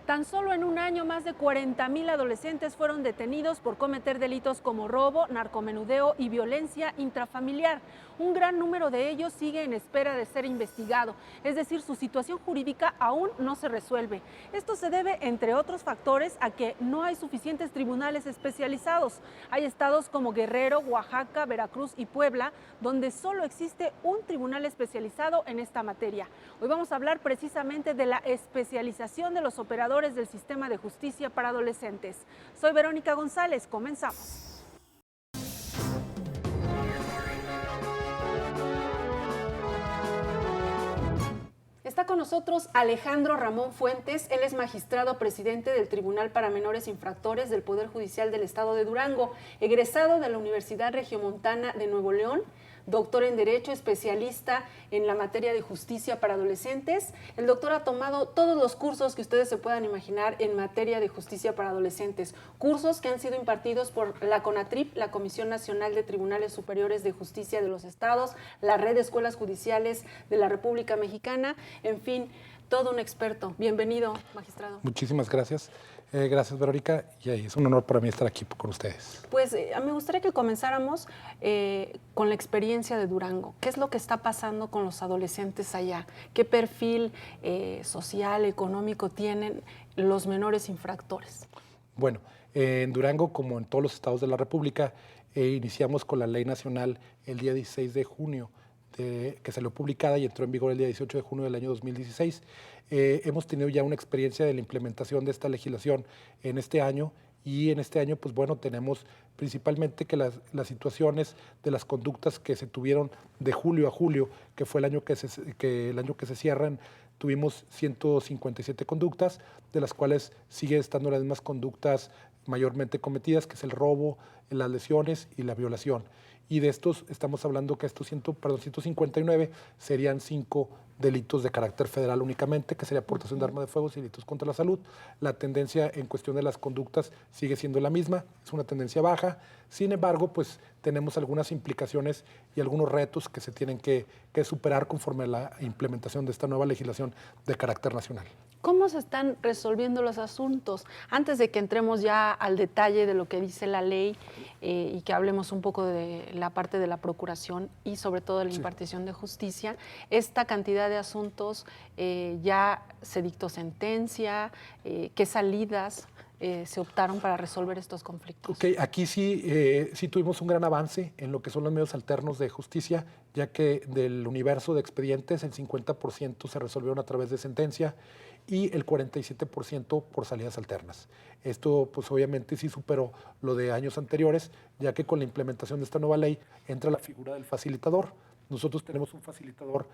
Tan solo en un año, más de 40,000 adolescentes fueron detenidos por cometer delitos como robo, narcomenudeo y violencia intrafamiliar. Un gran número de ellos sigue en espera de ser investigado, es decir, su situación jurídica aún no se resuelve. Esto se debe, entre otros factores, a que no hay suficientes tribunales especializados. Hay estados como Guerrero, Oaxaca, Veracruz y Puebla, donde solo existe un tribunal especializado en esta materia. Hoy vamos a hablar precisamente de la especialización de los operadores del sistema de justicia para adolescentes. Soy Verónica González, comenzamos. Está con nosotros Alejandro Ramón Fuentes, él es magistrado presidente del Tribunal para Menores Infractores del Poder Judicial del Estado de Durango, egresado de la Universidad Regiomontana de Nuevo León, doctor en Derecho, especialista en la materia de justicia para adolescentes. El doctor ha tomado todos los cursos que ustedes se puedan imaginar en materia de justicia para adolescentes, cursos que han sido impartidos por la CONATRIP, la Comisión Nacional de Tribunales Superiores de Justicia de los Estados, la Red de Escuelas Judiciales de la República Mexicana, en fin, todo un experto. Bienvenido, magistrado. Muchísimas gracias. Gracias, Verónica, y es un honor para mí estar aquí con ustedes. Pues me gustaría que comenzáramos con la experiencia de Durango. ¿Qué es lo que está pasando con los adolescentes allá? ¿Qué perfil social, económico tienen los menores infractores? Bueno, en Durango, como en todos los estados de la República, iniciamos con la Ley Nacional el día 16 de junio, que salió publicada y entró en vigor el día 18 de junio del año 2016. Hemos tenido ya una experiencia de la implementación de esta legislación en este año, y en este año, pues bueno, tenemos principalmente que las situaciones de las conductas que se tuvieron de julio a julio, que fue el año que se cierran, tuvimos 157 conductas, de las cuales sigue estando las mismas conductas mayormente cometidas, que es el robo, las lesiones y la violación. Y de estos estamos hablando que estos 159 serían 5 delitos de carácter federal únicamente, que sería aportación de armas de fuego y delitos contra la salud. La tendencia en cuestión de las conductas sigue siendo la misma, es una tendencia baja. Sin embargo, pues tenemos algunas implicaciones y algunos retos que se tienen que superar conforme a la implementación de esta nueva legislación de carácter nacional. ¿Cómo se están resolviendo los asuntos? Antes de que entremos ya al detalle de lo que dice la ley y que hablemos un poco de la parte de la procuración y sobre todo de la impartición de justicia, esta cantidad de asuntos ya se dictó sentencia, ¿qué salidas se optaron para resolver estos conflictos? Ok, aquí sí tuvimos un gran avance en lo que son los medios alternos de justicia, ya que del universo de expedientes el 50% se resolvieron a través de sentencia y el 47% por salidas alternas. Esto pues obviamente sí superó lo de años anteriores, ya que con la implementación de esta nueva ley entra la figura del facilitador. Nosotros tenemos un facilitador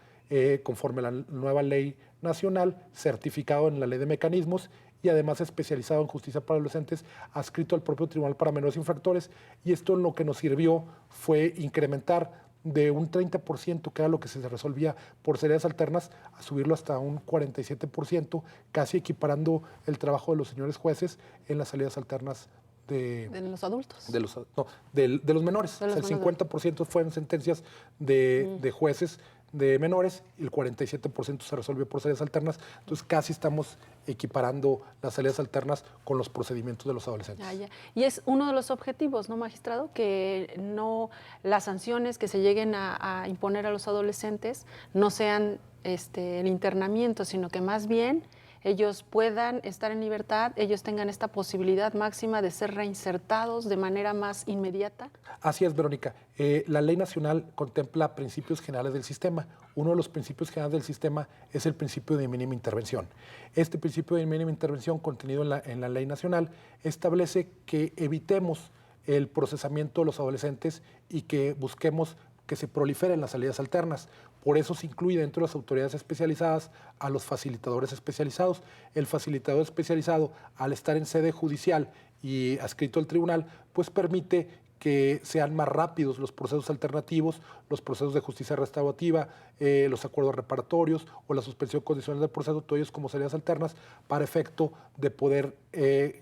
conforme a la nueva ley nacional, certificado en la ley de mecanismos y además especializado en justicia para adolescentes, adscrito al propio Tribunal para Menores Infractores, y esto lo que nos sirvió fue incrementar de un 30%, que era lo que se resolvía por salidas alternas, a subirlo hasta un 47%, casi equiparando el trabajo de los señores jueces en las salidas alternas de los adultos. De los menores. De los el 50% fueron sentencias de jueces de menores y el 47% se resolvió por salidas alternas. Entonces casi estamos equiparando las salidas alternas con los procedimientos de los adolescentes. Ya. Y es uno de los objetivos, ¿no, magistrado? Que no las sanciones que se lleguen a imponer a los adolescentes no sean el internamiento, sino que más bien ellos puedan estar en libertad, ellos tengan esta posibilidad máxima de ser reinsertados de manera más inmediata. Así es, Verónica. La ley nacional contempla principios generales del sistema. Uno de los principios generales del sistema es el principio de mínima intervención. Este principio de mínima intervención contenido en la ley nacional establece que evitemos el procesamiento de los adolescentes y que busquemos que se proliferen las salidas alternas. Por eso se incluye dentro de las autoridades especializadas a los facilitadores especializados. El facilitador especializado, al estar en sede judicial y adscrito al tribunal, pues permite que sean más rápidos los procesos alternativos, los procesos de justicia restaurativa, los acuerdos reparatorios o la suspensión condicional del proceso, todos ellos como salidas alternas, para efecto de poder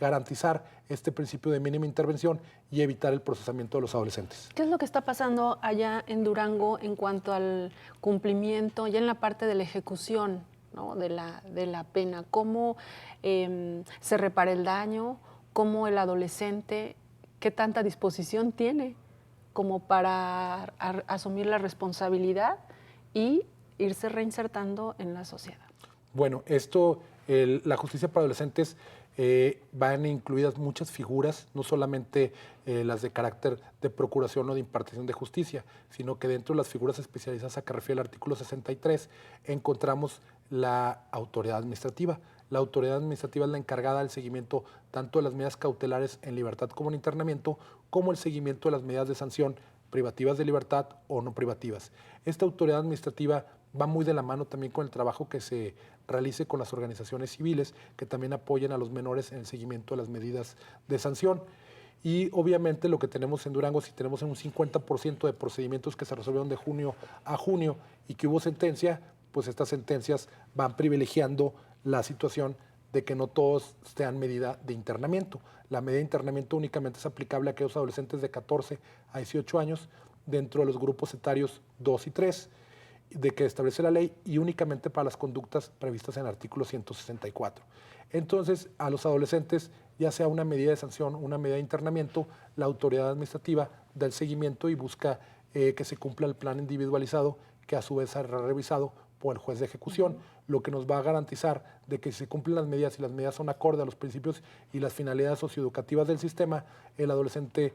garantizar este principio de mínima intervención y evitar el procesamiento de los adolescentes. ¿Qué es lo que está pasando allá en Durango en cuanto al cumplimiento, ya en la parte de la ejecución, ¿no?, de la pena, cómo se repara el daño, cómo el adolescente, qué tanta disposición tiene como para asumir la responsabilidad y irse reinsertando en la sociedad. Bueno, la justicia para adolescentes van incluidas muchas figuras, no solamente las de carácter de procuración o de impartición de justicia, sino que dentro de las figuras especializadas a que refiere el artículo 63 encontramos la autoridad administrativa. La autoridad administrativa es la encargada del seguimiento tanto de las medidas cautelares en libertad como en internamiento, como el seguimiento de las medidas de sanción privativas de libertad o no privativas. Esta autoridad administrativa va muy de la mano también con el trabajo que se realice con las organizaciones civiles que también apoyen a los menores en el seguimiento de las medidas de sanción. Y obviamente lo que tenemos en Durango, si tenemos un 50% de procedimientos que se resolvieron de junio a junio y que hubo sentencia, pues estas sentencias van privilegiando la situación de que no todos sean medida de internamiento. La medida de internamiento únicamente es aplicable a aquellos adolescentes de 14 a 18 años dentro de los grupos etarios 2 y 3 de que establece la ley y únicamente para las conductas previstas en el artículo 164. Entonces, a los adolescentes, ya sea una medida de sanción o una medida de internamiento, la autoridad administrativa da el seguimiento y busca que se cumpla el plan individualizado, que a su vez será revisado por el juez de ejecución, lo que nos va a garantizar de que si se cumplen las medidas y las medidas son acorde a los principios y las finalidades socioeducativas del sistema, el adolescente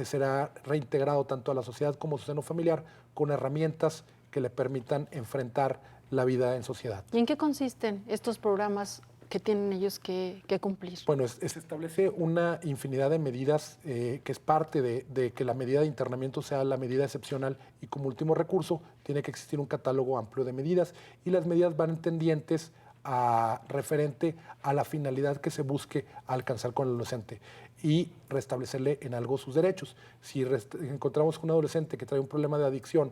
será reintegrado tanto a la sociedad como a su seno familiar con herramientas que le permitan enfrentar la vida en sociedad. ¿Y en qué consisten estos programas que tienen ellos que cumplir? Bueno, se establece una infinidad de medidas que es parte de que la medida de internamiento sea la medida excepcional y como último recurso tiene que existir un catálogo amplio de medidas y las medidas van tendientes referente a la finalidad que se busque alcanzar con el adolescente y restablecerle en algo sus derechos. Si encontramos un adolescente que trae un problema de adicción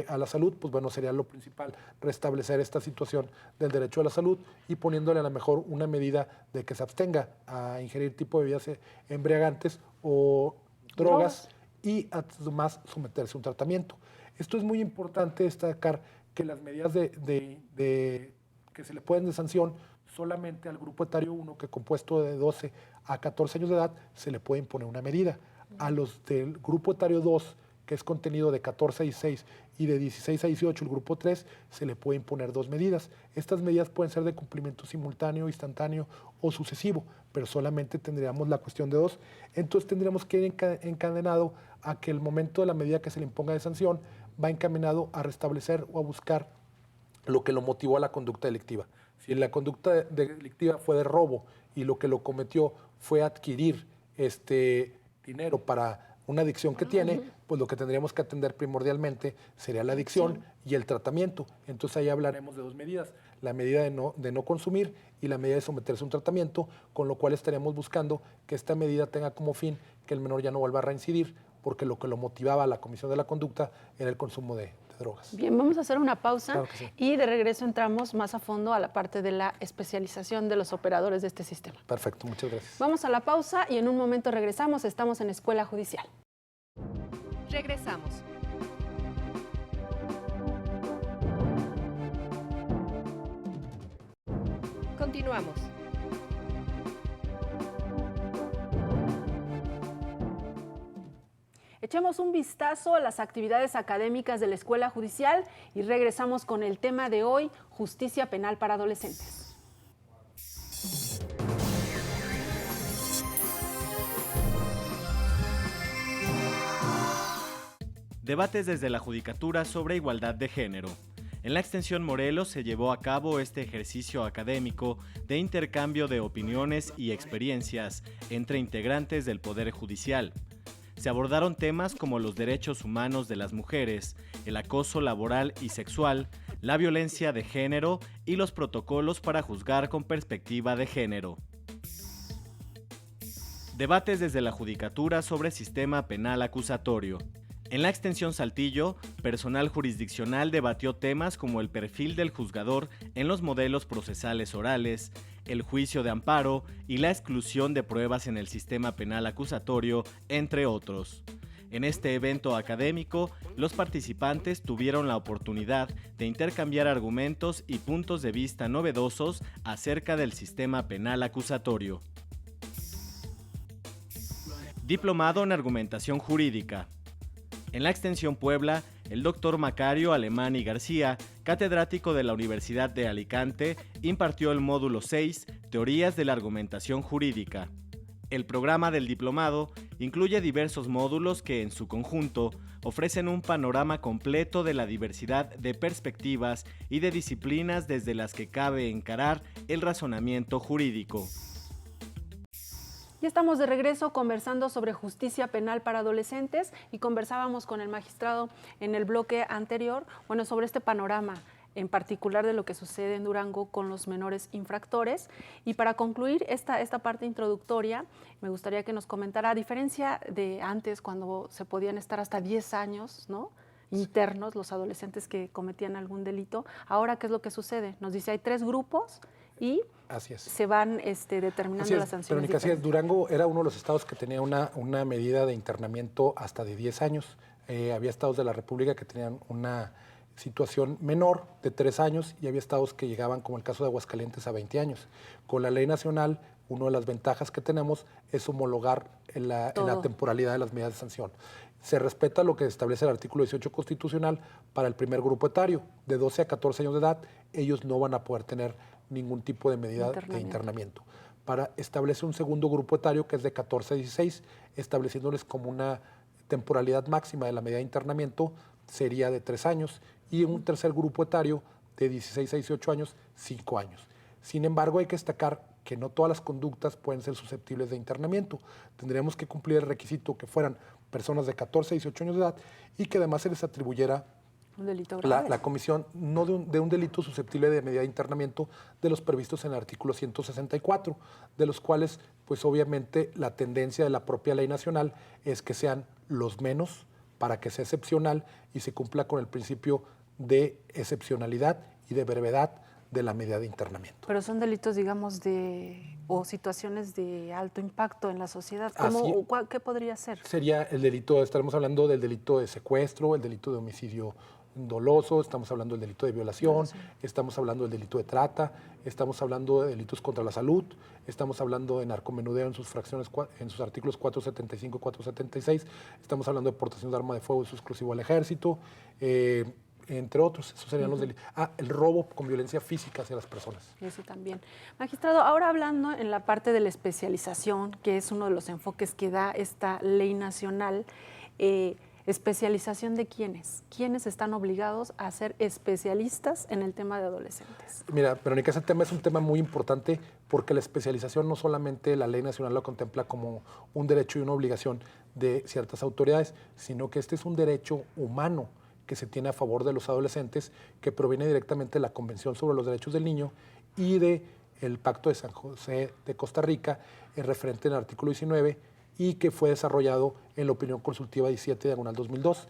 a la salud, pues bueno, sería lo principal, restablecer esta situación del derecho a la salud y poniéndole a lo mejor una medida de que se abstenga a ingerir tipo de bebidas embriagantes o drogas y además someterse a un tratamiento. Esto es muy importante destacar que las medidas que se le pueden de sanción solamente al grupo etario 1, que compuesto de 12 a 14 años de edad, se le puede imponer una medida. A los del grupo etario 2, que es contenido de 14 a 16 y de 16 a 18, el grupo 3, se le puede imponer 2 medidas. Estas medidas pueden ser de cumplimiento simultáneo, instantáneo o sucesivo, pero solamente tendríamos la cuestión de 2. Entonces tendríamos que ir encadenado a que el momento de la medida que se le imponga de sanción va encaminado a restablecer o a buscar lo que lo motivó a la conducta delictiva. Si la conducta delictiva fue de robo y lo que lo cometió fue adquirir dinero para una adicción que tiene, pues lo que tendríamos que atender primordialmente sería la adicción y el tratamiento. Entonces ahí hablaremos de 2 medidas, la medida de no consumir y la medida de someterse a un tratamiento, con lo cual estaríamos buscando que esta medida tenga como fin que el menor ya no vuelva a reincidir, porque lo que lo motivaba a la comisión de la conducta era el consumo de drogas. Bien, vamos a hacer una pausa Claro que sí. Y de regreso entramos más a fondo a la parte de la especialización de los operadores de este sistema. Perfecto, muchas gracias. Vamos a la pausa y en un momento regresamos. Estamos en Escuela Judicial. Regresamos. Continuamos. Echemos un vistazo a las actividades académicas de la Escuela Judicial y regresamos con el tema de hoy, justicia penal para adolescentes. Debates desde la Judicatura sobre igualdad de género. En la extensión Morelos se llevó a cabo este ejercicio académico de intercambio de opiniones y experiencias entre integrantes del Poder Judicial. Se abordaron temas como los derechos humanos de las mujeres, el acoso laboral y sexual, la violencia de género y los protocolos para juzgar con perspectiva de género. Debates desde la Judicatura sobre sistema penal acusatorio. En la extensión Saltillo, personal jurisdiccional debatió temas como el perfil del juzgador en los modelos procesales orales, el juicio de amparo y la exclusión de pruebas en el sistema penal acusatorio, entre otros. En este evento académico, los participantes tuvieron la oportunidad de intercambiar argumentos y puntos de vista novedosos acerca del sistema penal acusatorio. Diplomado en Argumentación Jurídica. En la Extensión Puebla, el doctor Macario Alemán y García, catedrático de la Universidad de Alicante, impartió el módulo 6, Teorías de la Argumentación Jurídica. El programa del diplomado incluye diversos módulos que, en su conjunto, ofrecen un panorama completo de la diversidad de perspectivas y de disciplinas desde las que cabe encarar el razonamiento jurídico. Ya estamos de regreso conversando sobre justicia penal para adolescentes y conversábamos con el magistrado en el bloque anterior, sobre este panorama en particular de lo que sucede en Durango con los menores infractores. Y para concluir esta parte introductoria, me gustaría que nos comentara, a diferencia de antes, cuando se podían estar hasta 10 años, ¿no?, internos los adolescentes que cometían algún delito, ahora ¿qué es lo que sucede? Nos dice, hay 3 grupos y se van determinando las sanciones. Verónica, así es. Durango era uno de los estados que tenía una medida de internamiento hasta de 10 años. Había estados de la República que tenían una situación menor de 3 años y había estados que llegaban, como el caso de Aguascalientes, a 20 años. Con la ley nacional, una de las ventajas que tenemos es homologar en la temporalidad de las medidas de sanción. Se respeta lo que establece el artículo 18 constitucional para el primer grupo etario. De 12 a 14 años de edad, ellos no van a poder tener ningún tipo de medida de internamiento. Establece un segundo grupo etario que es de 14 a 16, estableciéndoles como una temporalidad máxima de la medida de internamiento sería de 3 años, y un tercer grupo etario de 16 a 18 años, 5 años. Sin embargo, hay que destacar que no todas las conductas pueden ser susceptibles de internamiento. Tendríamos que cumplir el requisito que fueran personas de 14 a 18 años de edad y que además se les atribuyera un delito grave. La comisión no de un delito susceptible de medida de internamiento de los previstos en el artículo 164, de los cuales, pues obviamente, la tendencia de la propia ley nacional es que sean los menos para que sea excepcional y se cumpla con el principio de excepcionalidad y de brevedad de la medida de internamiento. Pero son delitos, digamos, o situaciones de alto impacto en la sociedad. ¿Qué podría ser? Sería el delito, estaremos hablando del delito de secuestro, el delito de homicidio doloso, estamos hablando del delito de violación, estamos hablando del delito de trata, estamos hablando de delitos contra la salud, estamos hablando de narcomenudeo en sus fracciones, en sus artículos 475 y 476, estamos hablando de portación de arma de fuego uso exclusivo al ejército, entre otros. Esos serían los delitos. El robo con violencia física hacia las personas. Eso también. Magistrado, ahora hablando en la parte de la especialización, que es uno de los enfoques que da esta ley nacional, ¿especialización de quiénes? ¿Quiénes están obligados a ser especialistas en el tema de adolescentes? Mira, Verónica, ese tema es un tema muy importante porque la especialización no solamente la ley nacional lo contempla como un derecho y una obligación de ciertas autoridades, sino que este es un derecho humano que se tiene a favor de los adolescentes, que proviene directamente de la Convención sobre los Derechos del Niño y del Pacto de San José de Costa Rica, referente en el artículo 19, y que fue desarrollado en la opinión consultiva 17/2002.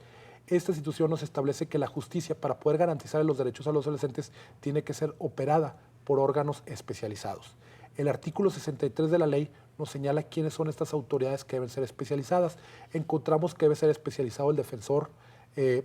Esta institución nos establece que la justicia, para poder garantizar los derechos a los adolescentes, tiene que ser operada por órganos especializados. El artículo 63 de la ley nos señala quiénes son estas autoridades que deben ser especializadas. Encontramos que debe ser especializado el defensor,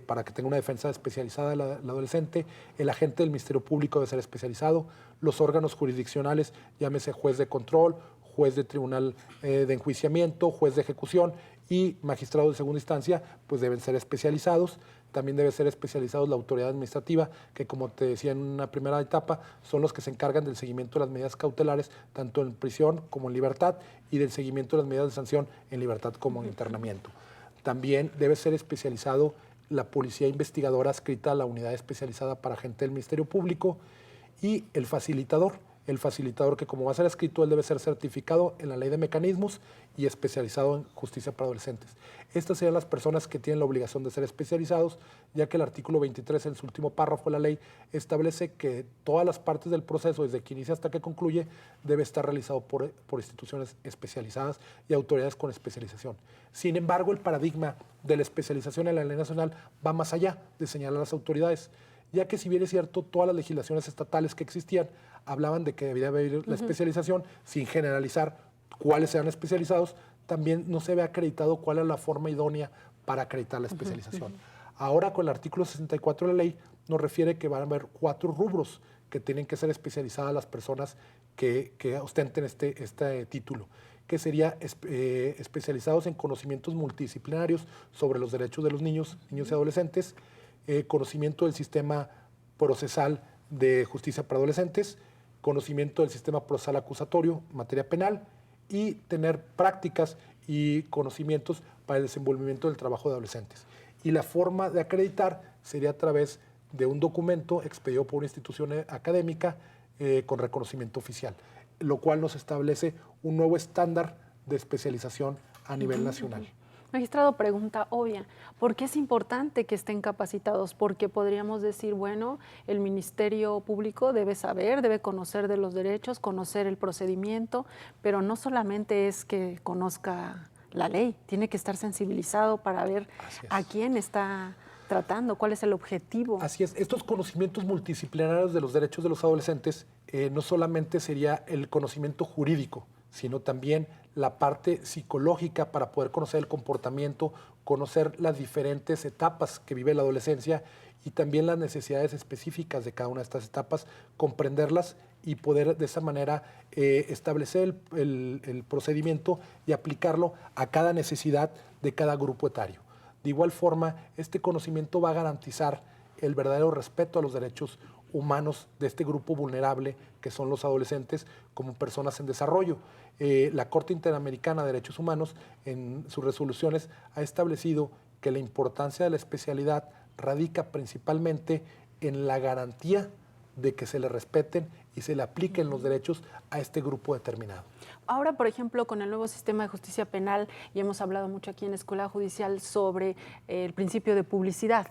para que tenga una defensa especializada el adolescente, el agente del Ministerio Público debe ser especializado, los órganos jurisdiccionales, llámese juez de control, juez de tribunal de enjuiciamiento, juez de ejecución y magistrado de segunda instancia, pues deben ser especializados. También debe ser especializados la autoridad administrativa, que como te decía en una primera etapa, son los que se encargan del seguimiento de las medidas cautelares, tanto en prisión como en libertad, y del seguimiento de las medidas de sanción en libertad como en internamiento. También debe ser especializado la policía investigadora adscrita a la unidad especializada para agente del Ministerio Público y el facilitador que como va a ser adscrito, él debe ser certificado en la ley de mecanismos y especializado en justicia para adolescentes. Estas serían las personas que tienen la obligación de ser especializados, ya que el artículo 23, en su último párrafo de la ley, establece que todas las partes del proceso, desde que inicia hasta que concluye, debe estar realizado por instituciones especializadas y autoridades con especialización. Sin embargo, el paradigma de la especialización en la ley nacional va más allá de señalar a las autoridades, ya que si bien es cierto, todas las legislaciones estatales que existían hablaban de que debía haber la especialización, sin generalizar cuáles sean especializados, también no se ve acreditado cuál es la forma idónea para acreditar la especialización. Ahora, con el artículo 64 de la ley, nos refiere que van a haber 4 rubros que tienen que ser especializadas las personas que ostenten este título, que sería especializados en conocimientos multidisciplinarios sobre los derechos de los niños y adolescentes, conocimiento del sistema procesal de justicia para adolescentes, conocimiento del sistema procesal acusatorio en materia penal y tener prácticas y conocimientos para el desenvolvimiento del trabajo de adolescentes. Y la forma de acreditar sería a través de un documento expedido por una institución académica con reconocimiento oficial, lo cual nos establece un nuevo estándar de especialización a nivel nacional. Magistrado, pregunta obvia, ¿por qué es importante que estén capacitados? Porque podríamos decir, bueno, el Ministerio Público debe saber, debe conocer de los derechos, conocer el procedimiento, pero no solamente es que conozca la ley, tiene que estar sensibilizado para ver a quién está tratando, cuál es el objetivo. Así es, estos conocimientos multidisciplinarios de los derechos de los adolescentes no solamente sería el conocimiento jurídico, sino también la parte psicológica para poder conocer el comportamiento, conocer las diferentes etapas que vive la adolescencia y también las necesidades específicas de cada una de estas etapas, comprenderlas y poder de esa manera establecer el procedimiento y aplicarlo a cada necesidad de cada grupo etario. De igual forma, este conocimiento va a garantizar el verdadero respeto a los derechos humanos de este grupo vulnerable que son los adolescentes como personas en desarrollo. La Corte Interamericana de Derechos Humanos en sus resoluciones ha establecido que la importancia de la especialidad radica principalmente en la garantía de que se le respeten y se le apliquen los derechos a este grupo determinado. Ahora, por ejemplo, con el nuevo sistema de justicia penal, y hemos hablado mucho aquí en la Escuela Judicial sobre el principio de publicidad,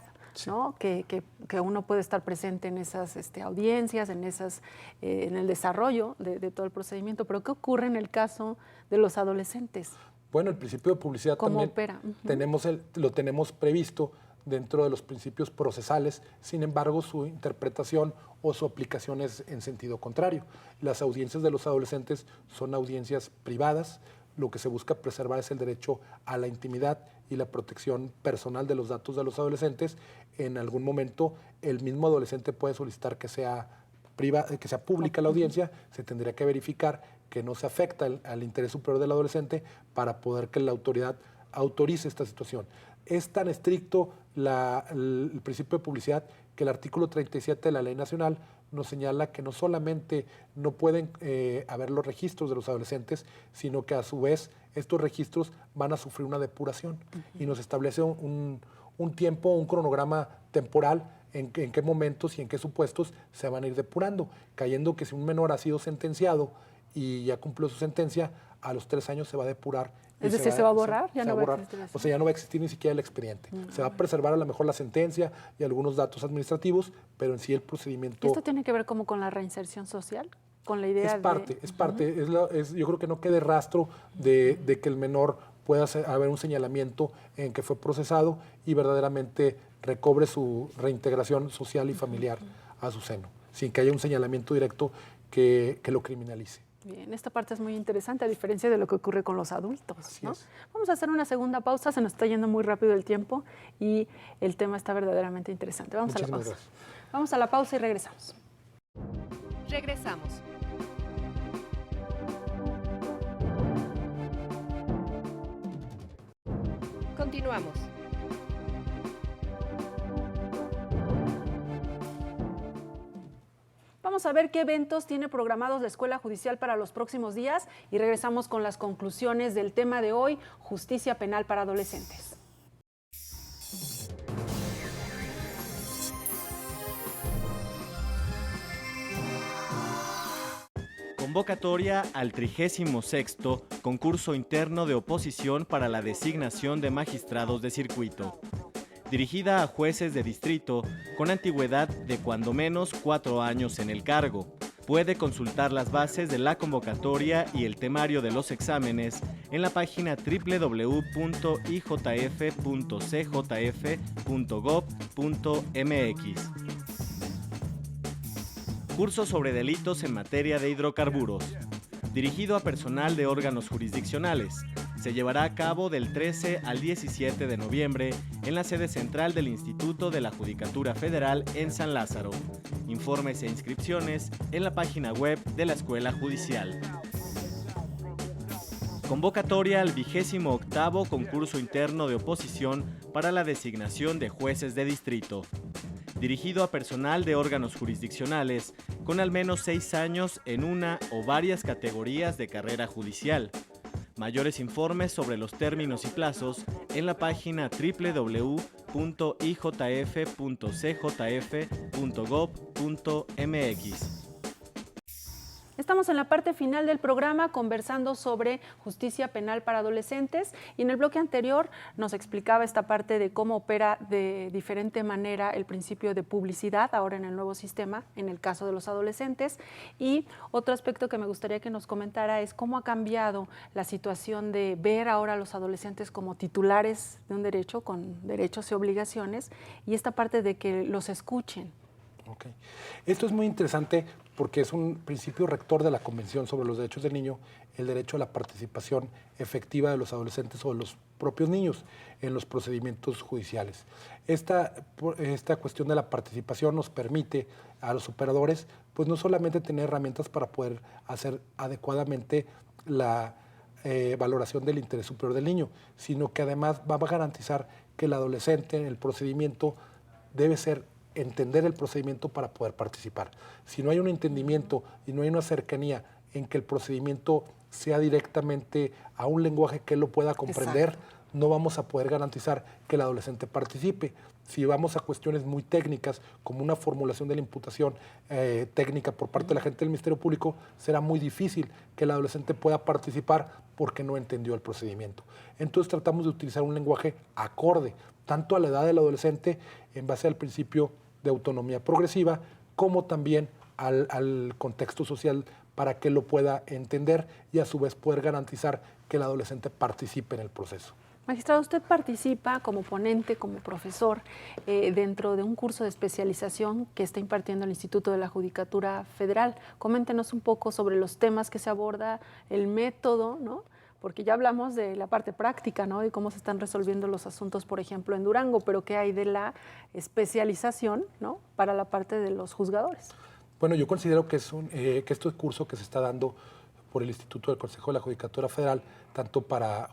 ¿no? Que uno puede estar presente en esas audiencias, en el desarrollo de todo el procedimiento. Pero ¿qué ocurre en el caso de los adolescentes? Bueno, el principio de publicidad ¿Cómo también opera? Lo tenemos previsto dentro de los principios procesales, sin embargo, su interpretación o su aplicación es en sentido contrario. Las audiencias de los adolescentes son audiencias privadas, lo que se busca preservar es el derecho a la intimidad y la protección personal de los datos de los adolescentes. En algún momento, el mismo adolescente puede solicitar que sea pública la audiencia, se tendría que verificar que no se afecta al interés superior del adolescente para poder que la autoridad autorice esta situación. Es tan estricto el principio de publicidad que el artículo 37 de la Ley Nacional nos señala que no solamente no pueden haber los registros de los adolescentes, sino que a su vez estos registros van a sufrir una depuración y nos establece un tiempo, un cronograma temporal en qué momentos y en qué supuestos se van a ir depurando, cayendo que si un menor ha sido sentenciado y ya cumplió su sentencia, a los 3 años se va a depurar. Es decir, ¿se va a borrar? Ya no va a existir. O sea, ya no va a existir ni siquiera el expediente. Se va a preservar a lo mejor la sentencia y algunos datos administrativos, pero en sí el procedimiento... ¿Esto tiene que ver como con la reinserción social? ¿Con la idea Es parte. Yo creo que no quede rastro de que el menor pueda haber un señalamiento en que fue procesado y verdaderamente recobre su reintegración social y familiar a su seno, sin que haya un señalamiento directo que lo criminalice. Bien, esta parte es muy interesante, a diferencia de lo que ocurre con los adultos, ¿no? Vamos a hacer una segunda pausa, se nos está yendo muy rápido el tiempo y el tema está verdaderamente interesante. Vamos a la pausa. Gracias. Vamos a la pausa y regresamos. Regresamos. Continuamos. Vamos a ver qué eventos tiene programados la Escuela Judicial para los próximos días y regresamos con las conclusiones del tema de hoy, justicia penal para adolescentes. Convocatoria al 36º Concurso Interno de Oposición para la Designación de Magistrados de Circuito. Dirigida a jueces de distrito con antigüedad de cuando menos 4 años en el cargo. Puede consultar las bases de la convocatoria y el temario de los exámenes en la página www.ijf.cjf.gov.mx. Curso sobre delitos en materia de hidrocarburos. Dirigido a personal de órganos jurisdiccionales. Se llevará a cabo del 13 al 17 de noviembre en la sede central del Instituto de la Judicatura Federal en San Lázaro. Informes e inscripciones en la página web de la Escuela Judicial. Convocatoria al 28º concurso interno de oposición para la designación de jueces de distrito. Dirigido a personal de órganos jurisdiccionales con al menos 6 años en una o varias categorías de carrera judicial. Mayores informes sobre los términos y plazos en la página www.ijf.cjf.gov.mx. Estamos en la parte final del programa conversando sobre justicia penal para adolescentes y en el bloque anterior nos explicaba esta parte de cómo opera de diferente manera el principio de publicidad ahora en el nuevo sistema, en el caso de los adolescentes. Y otro aspecto que me gustaría que nos comentara es cómo ha cambiado la situación de ver ahora a los adolescentes como titulares de un derecho, con derechos y obligaciones, y esta parte de que los escuchen. Okay. Esto es muy interesante porque es un principio rector de la Convención sobre los Derechos del Niño, el derecho a la participación efectiva de los adolescentes o de los propios niños en los procedimientos judiciales. Esta cuestión de la participación nos permite a los operadores pues no solamente tener herramientas para poder hacer adecuadamente la valoración del interés superior del niño, sino que además va a garantizar que el adolescente en el procedimiento debe entender el procedimiento para poder participar. Si no hay un entendimiento y no hay una cercanía en que el procedimiento sea directamente a un lenguaje que él lo pueda comprender, exacto, no vamos a poder garantizar que el adolescente participe. Si vamos a cuestiones muy técnicas, como una formulación de la imputación técnica por parte de la gente del Ministerio Público, será muy difícil que el adolescente pueda participar porque no entendió el procedimiento. Entonces tratamos de utilizar un lenguaje acorde, tanto a la edad del adolescente, en base al principio de autonomía progresiva, como también al contexto social para que lo pueda entender y a su vez poder garantizar que el adolescente participe en el proceso. Magistrado, usted participa como ponente, como profesor, dentro de un curso de especialización que está impartiendo el Instituto de la Judicatura Federal. Coméntenos un poco sobre los temas que se aborda, el método, ¿no? Porque ya hablamos de la parte práctica, ¿no? De cómo se están resolviendo los asuntos, por ejemplo, en Durango, pero ¿qué hay de la especialización, ¿no?, para la parte de los juzgadores? Bueno, yo considero que este curso que se está dando por el Instituto del Consejo de la Judicatura Federal, tanto para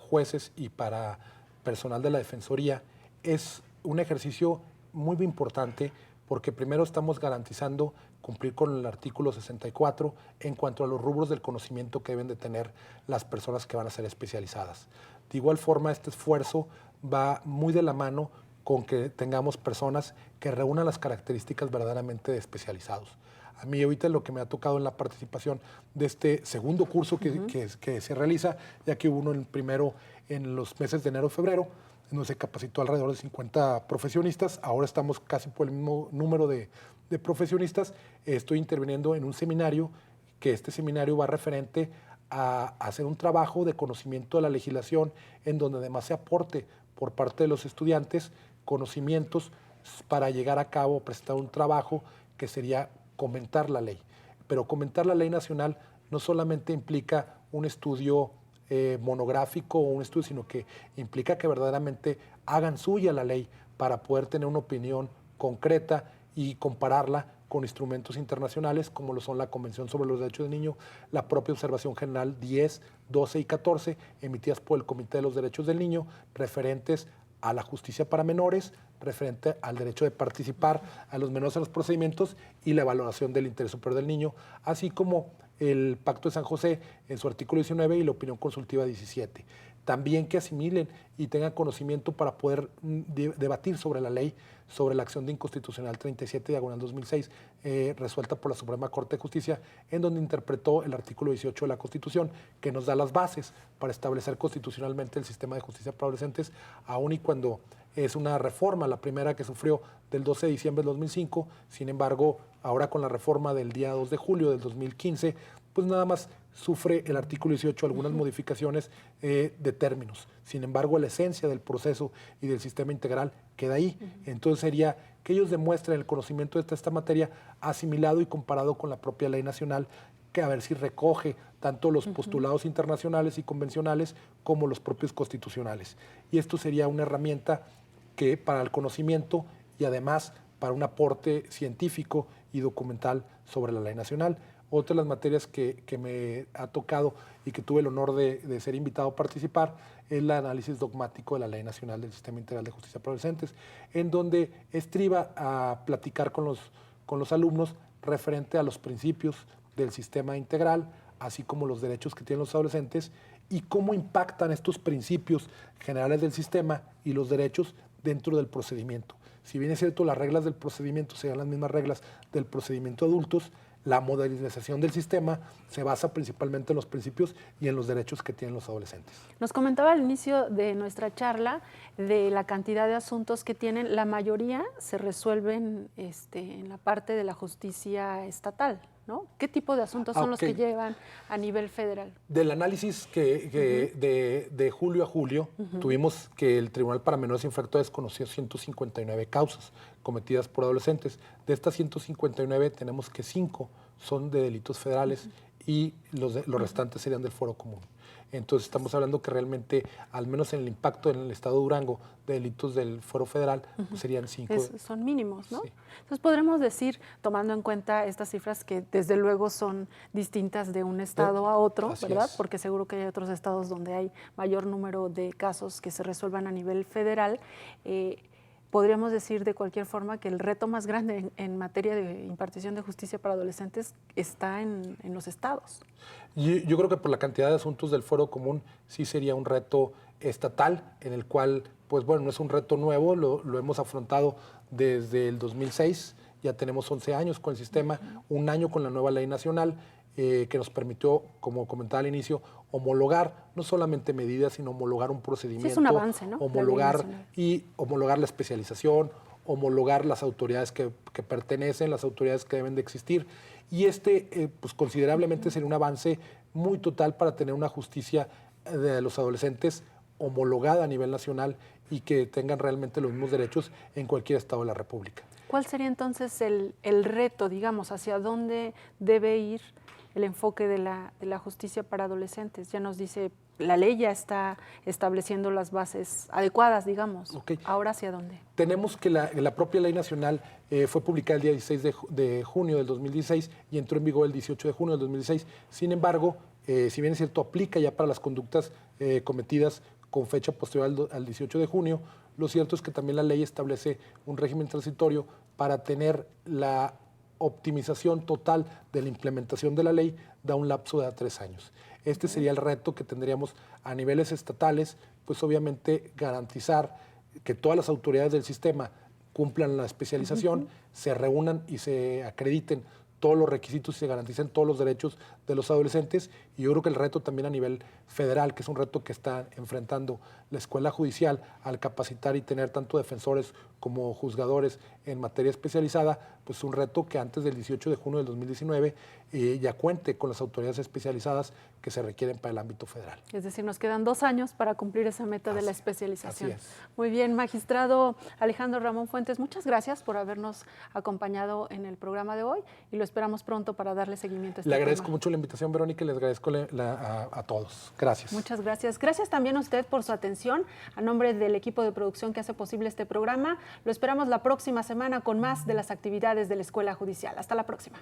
jueces y para personal de la Defensoría, es un ejercicio muy importante porque primero estamos garantizando cumplir con el artículo 64 en cuanto a los rubros del conocimiento que deben de tener las personas que van a ser especializadas. De igual forma, este esfuerzo va muy de la mano con que tengamos personas que reúnan las características verdaderamente de especializados. A mí ahorita lo que me ha tocado en la participación de este segundo curso que se realiza, ya que hubo uno el primero en los meses de enero y febrero, donde se capacitó alrededor de 50 profesionistas. Ahora estamos casi por el mismo número de profesionistas. Estoy interviniendo en un seminario, que este seminario va referente a hacer un trabajo de conocimiento de la legislación, en donde además se aporte por parte de los estudiantes conocimientos para llegar a cabo, presentar un trabajo que sería comentar la ley. Pero comentar la ley nacional no solamente implica un estudio monográfico o un estudio, sino que implica que verdaderamente hagan suya la ley para poder tener una opinión concreta y compararla con instrumentos internacionales como lo son la Convención sobre los Derechos del Niño, la propia Observación General 10, 12 y 14, emitidas por el Comité de los Derechos del Niño, referentes a la justicia para menores, referente al derecho de participar a los menores en los procedimientos y la valoración del interés superior del niño, así como el Pacto de San José en su artículo 19 y la opinión consultiva 17. También que asimilen y tengan conocimiento para poder debatir sobre la ley, sobre la acción de inconstitucional 37/2006, resuelta por la Suprema Corte de Justicia, en donde interpretó el artículo 18 de la Constitución, que nos da las bases para establecer constitucionalmente el sistema de justicia para adolescentes, aun y cuando es una reforma, la primera que sufrió del 12 de diciembre del 2005, sin embargo, ahora con la reforma del día 2 de julio del 2015, pues nada más sufre el artículo 18 algunas modificaciones de términos. Sin embargo, la esencia del proceso y del sistema integral queda ahí. Entonces sería que ellos demuestren el conocimiento de esta materia asimilado y comparado con la propia ley nacional, que a ver si recoge tanto los postulados internacionales y convencionales como los propios constitucionales. Y esto sería una herramienta que para el conocimiento y además para un aporte científico y documental sobre la ley nacional. Otra de las materias que me ha tocado y que tuve el honor de ser invitado a participar es el análisis dogmático de la Ley Nacional del Sistema Integral de Justicia para Adolescentes, en donde estriba a platicar con los alumnos referente a los principios del sistema integral, así como los derechos que tienen los adolescentes y cómo impactan estos principios generales del sistema y los derechos dentro del procedimiento. Si bien es cierto, las reglas del procedimiento serían las mismas reglas del procedimiento de adultos, la modernización del sistema se basa principalmente en los principios y en los derechos que tienen los adolescentes. Nos comentaba al inicio de nuestra charla de la cantidad de asuntos que tienen. La mayoría se resuelven en la parte de la justicia estatal, ¿no? ¿Qué tipo de asuntos son los que llevan a nivel federal? Del análisis de julio a julio, tuvimos que el Tribunal para Menores Infractores conoció 159 causas cometidas por adolescentes. De estas 159 tenemos que 5 son de delitos federales y los restantes serían del Foro Común. Entonces estamos hablando que realmente, al menos en el impacto en el estado de Durango, de delitos del Foro Federal, pues serían 5. Son mínimos, ¿no? Sí. Entonces podremos decir, tomando en cuenta estas cifras, que desde luego son distintas de un estado a otro, Así ¿verdad? es. Porque seguro que hay otros estados donde hay mayor número de casos que se resuelvan a nivel federal. Podríamos decir de cualquier forma que el reto más grande en materia de impartición de justicia para adolescentes está en los estados. Yo creo que por la cantidad de asuntos del Foro Común sí sería un reto estatal, en el cual, pues bueno, no es un reto nuevo, lo hemos afrontado desde el 2006, ya tenemos 11 años con el sistema, un año con la nueva ley nacional, que nos permitió, como comentaba al inicio, homologar no solamente medidas, sino homologar un procedimiento. Sí, es un avance, ¿no? Homologar la especialización, homologar las autoridades que pertenecen, las autoridades que deben de existir. Y pues considerablemente sería un avance muy total para tener una justicia de los adolescentes homologada a nivel nacional y que tengan realmente los mismos derechos en cualquier estado de la República. ¿Cuál sería entonces el reto, digamos, hacia dónde debe ir el enfoque de la justicia para adolescentes? Ya nos dice, la ley ya está estableciendo las bases adecuadas, digamos. Okay. ¿Ahora hacia dónde? Tenemos que la propia ley nacional fue publicada el día 16 de junio del 2016 y entró en vigor el 18 de junio del 2016. Sin embargo, si bien es cierto, aplica ya para las conductas cometidas con fecha posterior al 18 de junio, lo cierto es que también la ley establece un régimen transitorio para tener la optimización total de la implementación de la ley, da un lapso de 3 años. Este sería el reto que tendríamos a niveles estatales, pues obviamente garantizar que todas las autoridades del sistema cumplan la especialización, se reúnan y se acrediten todos los requisitos y se garanticen todos los derechos de los adolescentes. Y yo creo que el reto también a nivel federal, que es un reto que está enfrentando la Escuela Judicial al capacitar y tener tanto defensores como juzgadores en materia especializada, pues un reto que antes del 18 de junio del 2019 ya cuente con las autoridades especializadas que se requieren para el ámbito federal. Es decir, nos quedan 2 años para cumplir esa meta de la especialización. Así es. Muy bien, magistrado Alejandro Ramón Fuentes, muchas gracias por habernos acompañado en el programa de hoy y lo esperamos pronto para darle seguimiento a este Le agradezco tema. mucho la invitación, Verónica, y les agradezco a todos. Gracias. Muchas gracias. Gracias también a usted por su atención. A nombre del equipo de producción que hace posible este programa, lo esperamos la próxima semana con más de las actividades de la Escuela Judicial. Hasta la próxima.